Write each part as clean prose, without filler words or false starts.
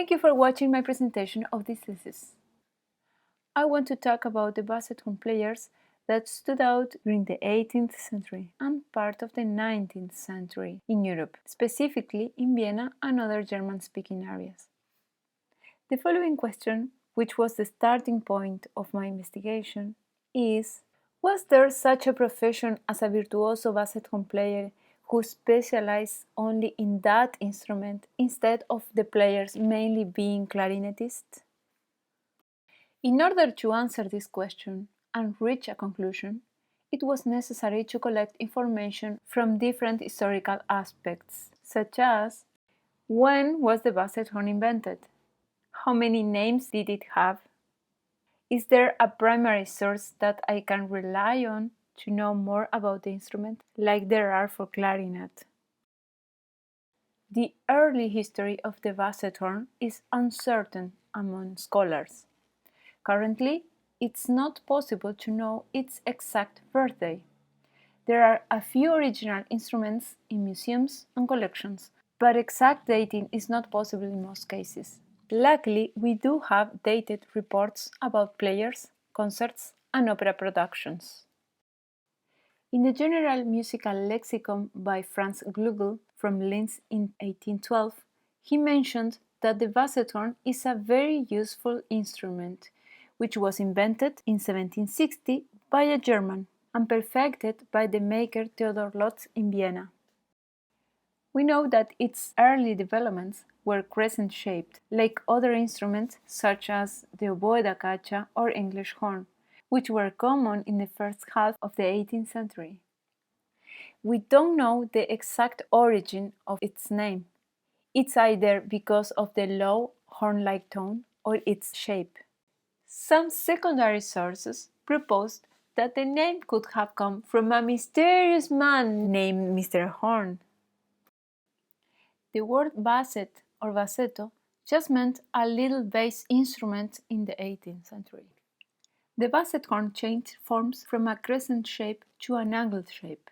Thank you for watching my presentation of this thesis. I want to talk about the Basset horn players that stood out during the 18th century and part of the 19th century in Europe, specifically in Vienna and other German-speaking areas. The following question, which was the starting point of my investigation, is: was there such a profession as a virtuoso Basset horn player who specialized only in that instrument instead of the players mainly being clarinetists? In order to answer this question and reach a conclusion, it was necessary to collect information from different historical aspects, such as: when was the Basset horn invented? How many names did it have? Is there a primary source that I can rely on to know more about the instrument, like there are for clarinet? The early history of the Basset horn is uncertain among scholars. Currently, it's not possible to know its exact birthday. There are a few original instruments in museums and collections, but exact dating is not possible in most cases. Luckily, we do have dated reports about players, concerts, and opera productions. In the General Musical Lexicon by Franz Glugel from Linz in 1812, he mentioned that the Basset horn is a very useful instrument, which was invented in 1760 by a German and perfected by the maker Theodor Lotz in Vienna. We know that its early developments were crescent-shaped, like other instruments such as the oboe da caccia or English horn, which were common in the first half of the 18th century. We don't know the exact origin of its name. It's either because of the low horn-like tone or its shape. Some secondary sources proposed that the name could have come from a mysterious man named Mr. Horn. The word basset or bassetto just meant a little bass instrument in the 18th century. The Basset horn changed forms from a crescent shape to an angled shape,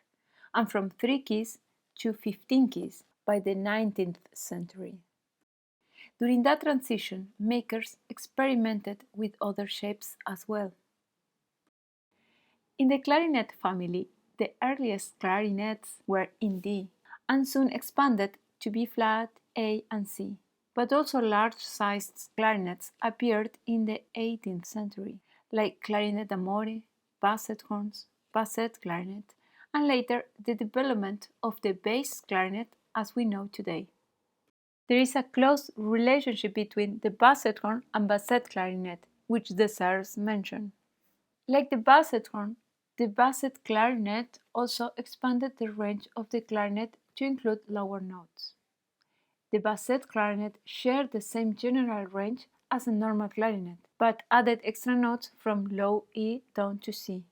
and from 3 keys to 15 keys by the 19th century. During that transition, makers experimented with other shapes as well. In the clarinet family, the earliest clarinets were in D, and soon expanded to B flat, A, and C. But also large-sized clarinets appeared in the 18th century, like clarinet d'amore, basset horns, basset clarinet, and later the development of the bass clarinet as we know today. There is a close relationship between the basset horn and basset clarinet, which the Sears mention. Like the basset horn, the basset clarinet also expanded the range of the clarinet to include lower notes. The basset clarinet shared the same general range as a normal clarinet, but added extra notes from low E down to C.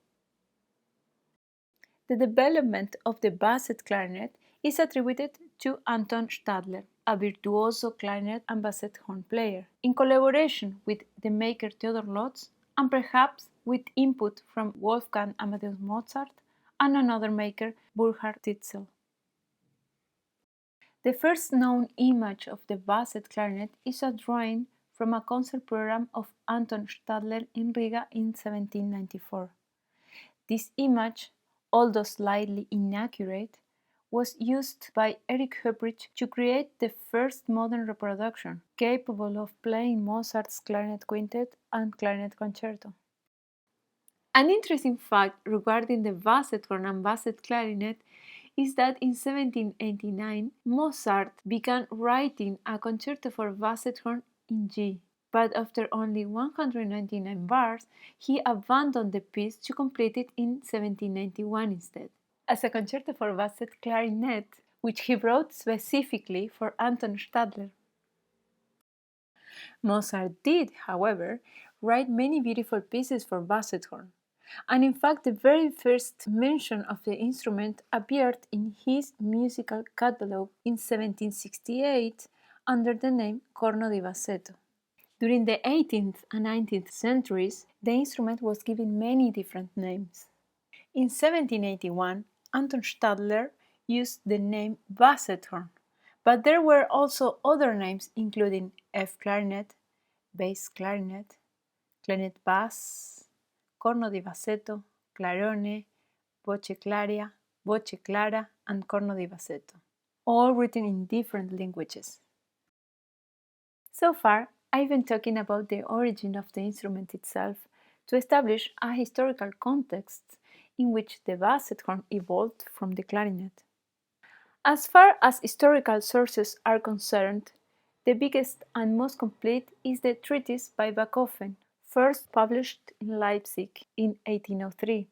The development of the basset clarinet is attributed to Anton Stadler, a virtuoso clarinet and basset horn player, in collaboration with the maker Theodor Lotz and perhaps with input from Wolfgang Amadeus Mozart and another maker, Burkhard Titzel. The first known image of the basset clarinet is a drawing from a concert program of Anton Stadler in Riga in 1794. This image, although slightly inaccurate, was used by Erich Hoeprich to create the first modern reproduction, capable of playing Mozart's clarinet quintet and clarinet concerto. An interesting fact regarding the basset horn and basset clarinet is that in 1789 Mozart began writing a concerto for basset horn in G, but after only 199 bars, he abandoned the piece to complete it in 1791 instead, as a concerto for basset clarinet, which he wrote specifically for Anton Stadler. Mozart did, however, write many beautiful pieces for basset horn, and in fact the very first mention of the instrument appeared in his musical catalogue in 1768 under the name corno di bassetto. During the 18th and 19th centuries, the instrument was given many different names. In 1781, Anton Stadler used the name basset horn, But there were also other names including F clarinet, bass clarinet, clarinet bass, corno di bassetto, clarone, voce clara, and corno di bassetto, all written in different languages. So far, I've been talking about the origin of the instrument itself to establish a historical context in which the basset horn evolved from the clarinet. As far as historical sources are concerned, the biggest and most complete is the treatise by Bachofen, first published in Leipzig in 1803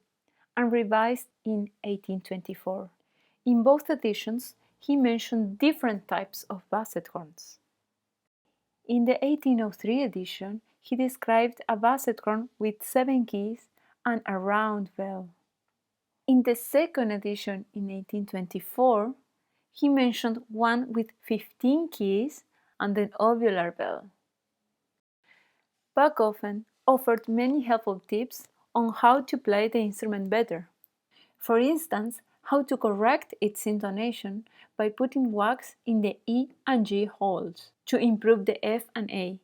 and revised in 1824. In both editions, he mentioned different types of basset horns. In the 1803 edition, he described a basset horn with 7 keys and a round bell. In the second edition in 1824, he mentioned one with 15 keys and an ovular bell. Bachofen offered many helpful tips on how to play the instrument better. For instance, how to correct its intonation by putting wax in the E and G holes to improve the F and A,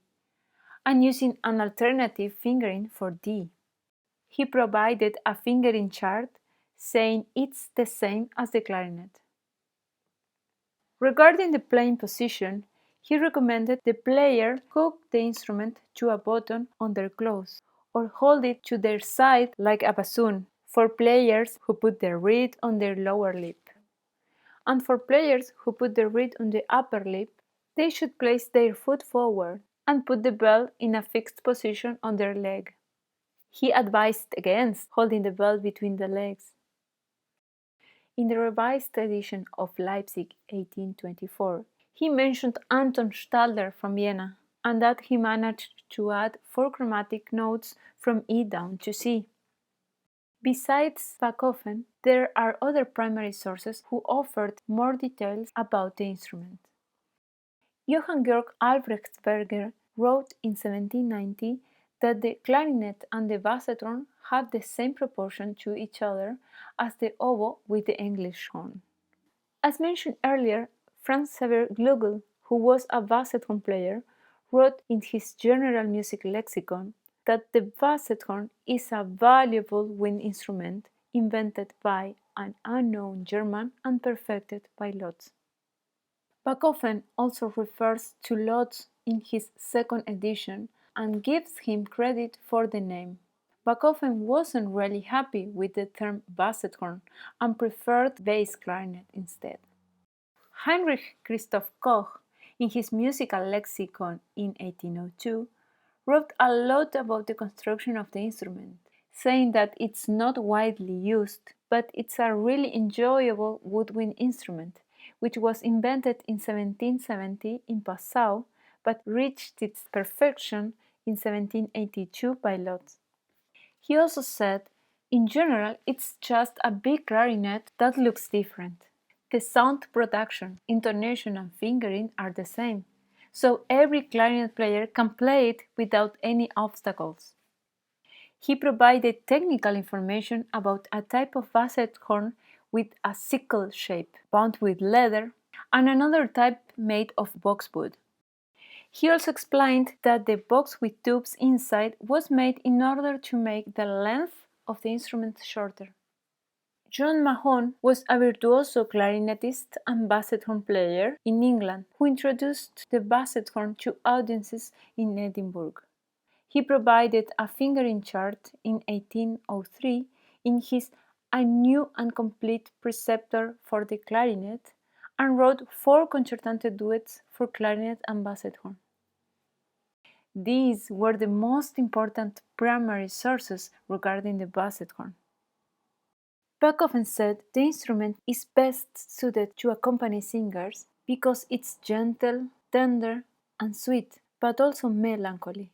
and using an alternative fingering for D. He provided a fingering chart saying it's the same as the clarinet. Regarding the playing position, he recommended the player hook the instrument to a button on their clothes or hold it to their side like a bassoon for players who put their reed on their lower lip. And for players who put the reed on the upper lip, they should place their foot forward and put the bell in a fixed position on their leg. He advised against holding the bell between the legs. In the revised edition of Leipzig 1824, he mentioned Anton Stalder from Vienna, and that he managed to add 4 chromatic notes from E down to C. Besides Bachofen, there are other primary sources who offered more details about the instrument. Johann Georg Albrechtsberger wrote in 1790 that the clarinet and the basset horn have the same proportion to each other as the oboe with the English horn. As mentioned earlier, Franz Xaver Glugel, who was a basset horn player, wrote in his General Music Lexicon that the basset horn is a valuable wind instrument invented by an unknown German and perfected by Lotz. Bachofen also refers to Lotz in his second edition and gives him credit for the name. Bachofen wasn't really happy with the term basset horn and preferred bass clarinet instead. Heinrich Christoph Koch, in his musical lexicon in 1802, wrote a lot about the construction of the instrument, saying that it's not widely used, but it's a really enjoyable woodwind instrument, which was invented in 1770 in Passau, but reached its perfection in 1782 by Lotz. He also said, in general, it's just a big clarinet that looks different. The sound production, intonation, and fingering are the same, so every clarinet player can play it without any obstacles. He provided technical information about a type of basset horn with a sickle shape, bound with leather, and another type made of boxwood. He also explained that the box with tubes inside was made in order to make the length of the instrument shorter. John Mahon was a virtuoso clarinetist and basset horn player in England who introduced the basset horn to audiences in Edinburgh. He provided a fingering chart in 1803 in his A New and Complete Preceptor for the Clarinet and wrote 4 concertante duets for clarinet and basset horn. These were the most important primary sources regarding the basset horn. Bachofen said the instrument is best suited to accompany singers because it's gentle, tender, and sweet, but also melancholy.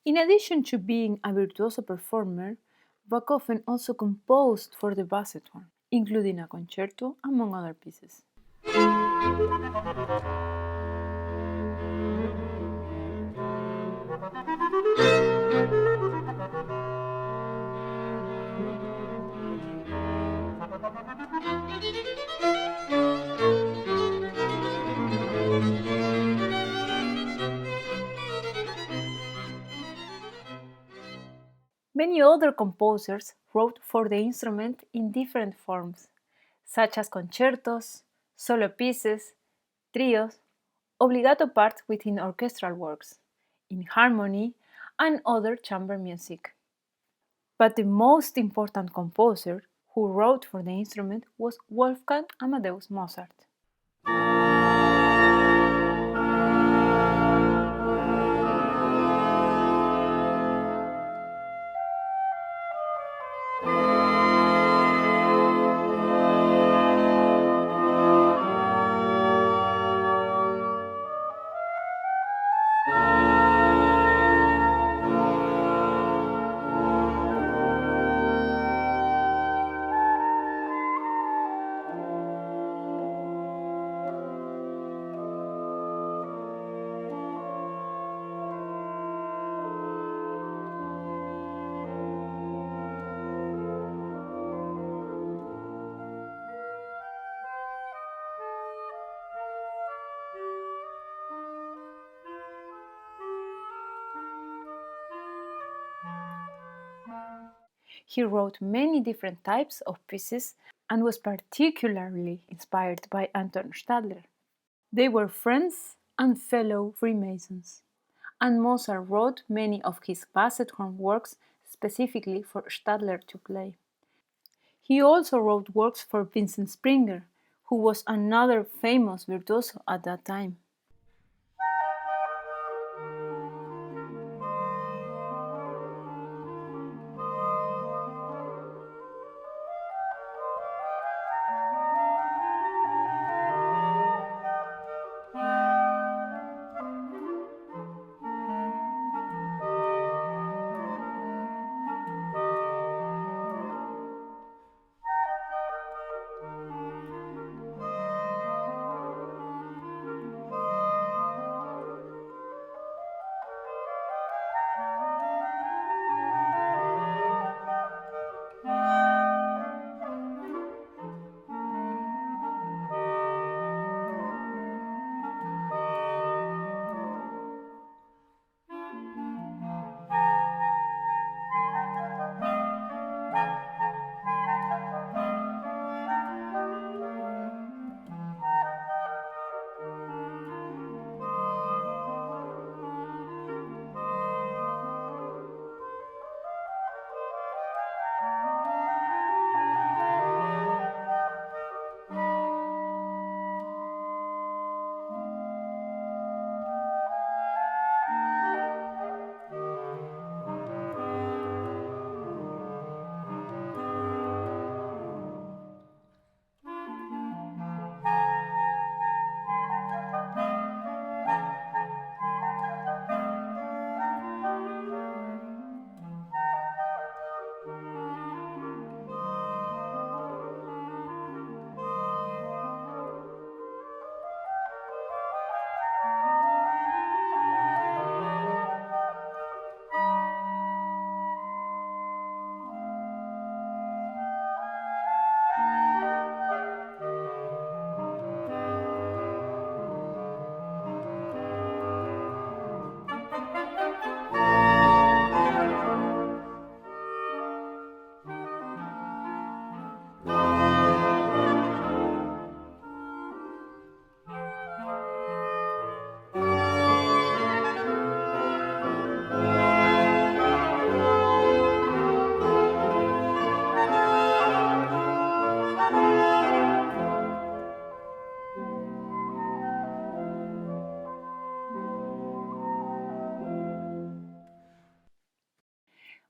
In addition to being a virtuoso performer, Bachofen also composed for the Basset horn, including a concerto, among other pieces. Many other composers wrote for the instrument in different forms, such as concertos, solo pieces, trios, obligato parts within orchestral works, in harmony, and other chamber music. But the most important composer, who wrote for the instrument was Wolfgang Amadeus Mozart. He wrote many different types of pieces and was particularly inspired by Anton Stadler. They were friends and fellow Freemasons, and Mozart wrote many of his Basset horn works specifically for Stadler to play. He also wrote works for Vincent Springer, who was another famous virtuoso at that time.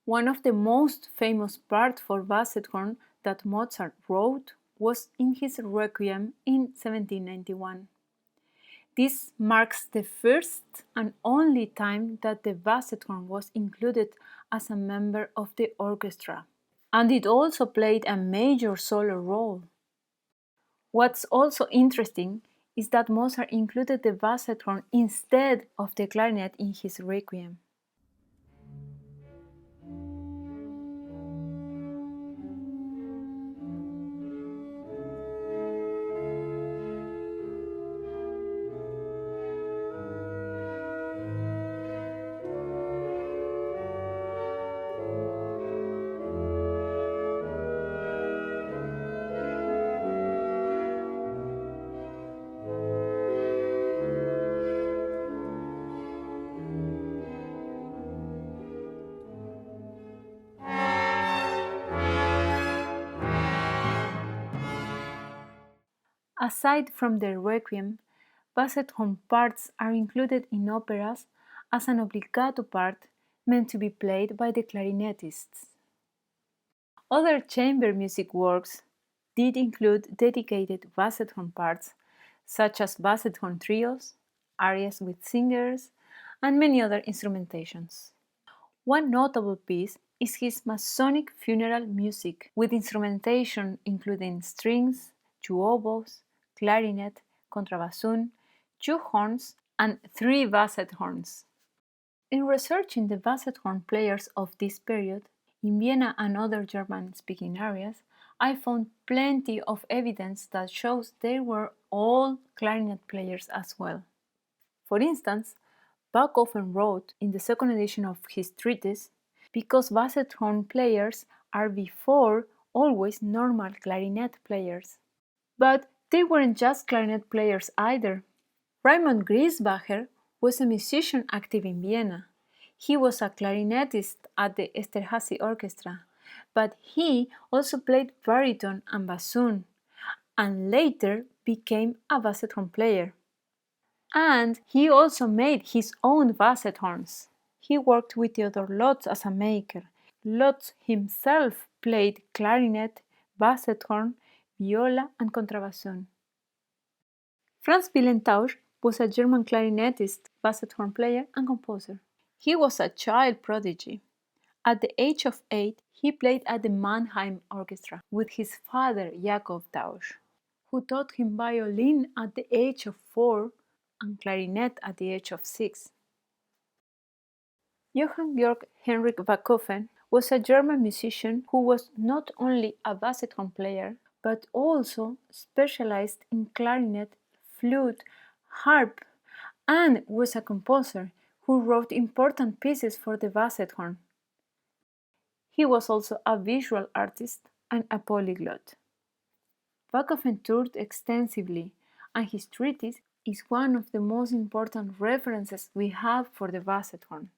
One of the most famous parts for basset horn that Mozart wrote was in his Requiem in 1791. This marks the first and only time that the basset horn was included as a member of the orchestra, and it also played a major solo role. What's also interesting is that Mozart included the basset horn instead of the clarinet in his Requiem. Aside from the requiem, basset horn parts are included in operas as an obbligato part meant to be played by the clarinetists. Other chamber music works did include dedicated basset horn parts, such as basset horn trios, arias with singers, and many other instrumentations. One notable piece is his Masonic funeral music, with instrumentation including strings, two oboes, clarinet, contrabassoon, two horns, and three basset horns. In researching the basset horn players of this period, in Vienna and other German-speaking areas, I found plenty of evidence that shows they were all clarinet players as well. For instance, Bach often wrote in the second edition of his treatise, because basset horn players are before always normal clarinet players. But they weren't just clarinet players either. Raimund Griesbacher was a musician active in Vienna. He was a clarinetist at the Esterházy Orchestra, but he also played baritone and bassoon, and later became a basset horn player. And he also made his own basset horns. He worked with Theodor Lotz as a maker. Lotz himself played clarinet, basset horn, viola, and contrabassoon. Franz Willentausch was a German clarinetist, basset horn player, and composer. He was a child prodigy. At the age of 8, he played at the Mannheim Orchestra with his father Jakob Tausch, who taught him violin at the age of 4 and clarinet at the age of 6. Johann Georg Henrik Bachofen was a German musician who was not only a basset horn player, but also specialized in clarinet, flute, harp, and was a composer who wrote important pieces for the basset horn. He was also a visual artist and a polyglot. Bachofen toured extensively, and his treatise is one of the most important references we have for the basset horn.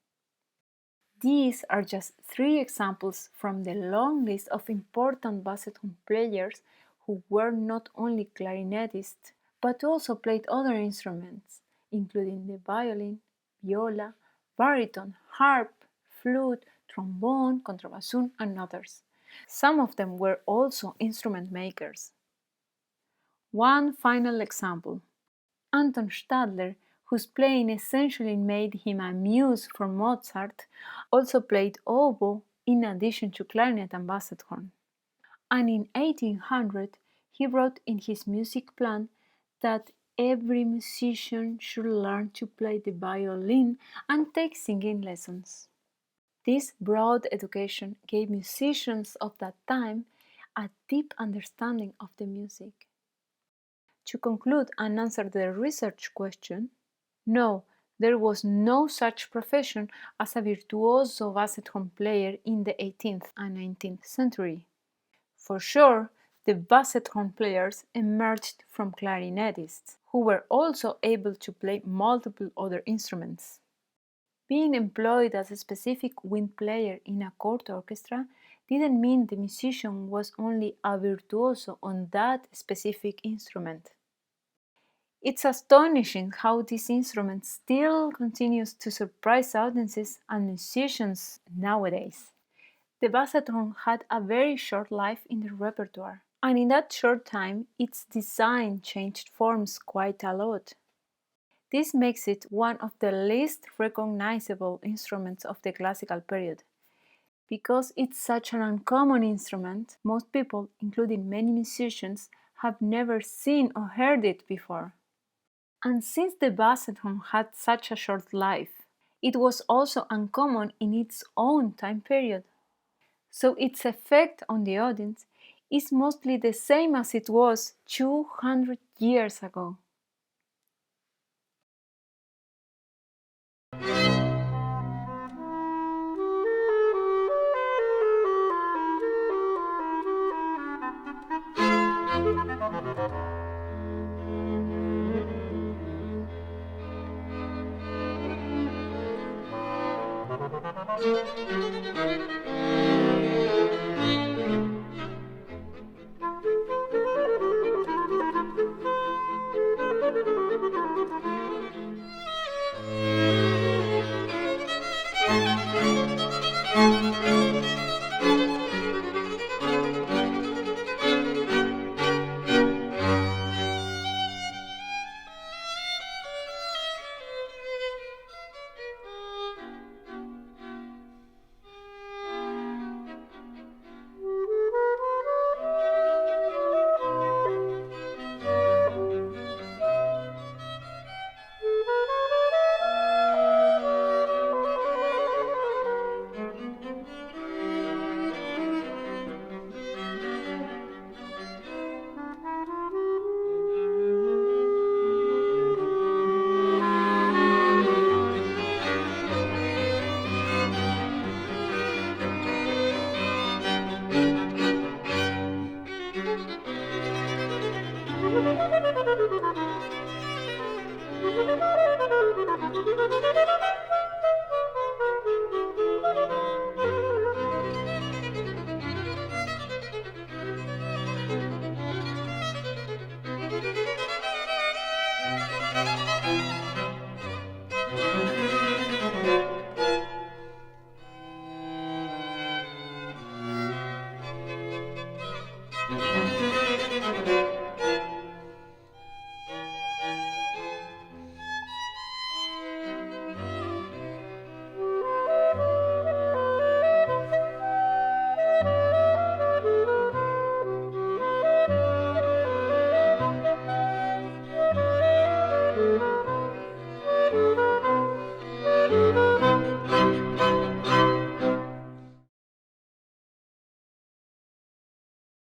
These are just 3 examples from the long list of important basset horn players who were not only clarinetists, but also played other instruments, including the violin, viola, baritone, harp, flute, trombone, contrabassoon, and others. Some of them were also instrument makers. One final example. Anton Stadler, whose playing essentially made him a muse for Mozart, also played oboe in addition to clarinet and basset horn. And in 1800, he wrote in his music plan that every musician should learn to play the violin and take singing lessons. This broad education gave musicians of that time a deep understanding of the music. To conclude and answer the research question, no, there was no such profession as a virtuoso basset horn player in the 18th and 19th century. For sure, the basset horn players emerged from clarinetists, who were also able to play multiple other instruments. Being employed as a specific wind player in a court orchestra didn't mean the musician was only a virtuoso on that specific instrument. It's astonishing how this instrument still continues to surprise audiences and musicians nowadays. The basset horn had a very short life in the repertoire, and in that short time its design changed forms quite a lot. This makes it one of the least recognizable instruments of the classical period. Because it's such an uncommon instrument, most people, including many musicians, have never seen or heard it before. And since the basset horn had such a short life, it was also uncommon in its own time period. So its effect on the audience is mostly the same as it was 200 years ago.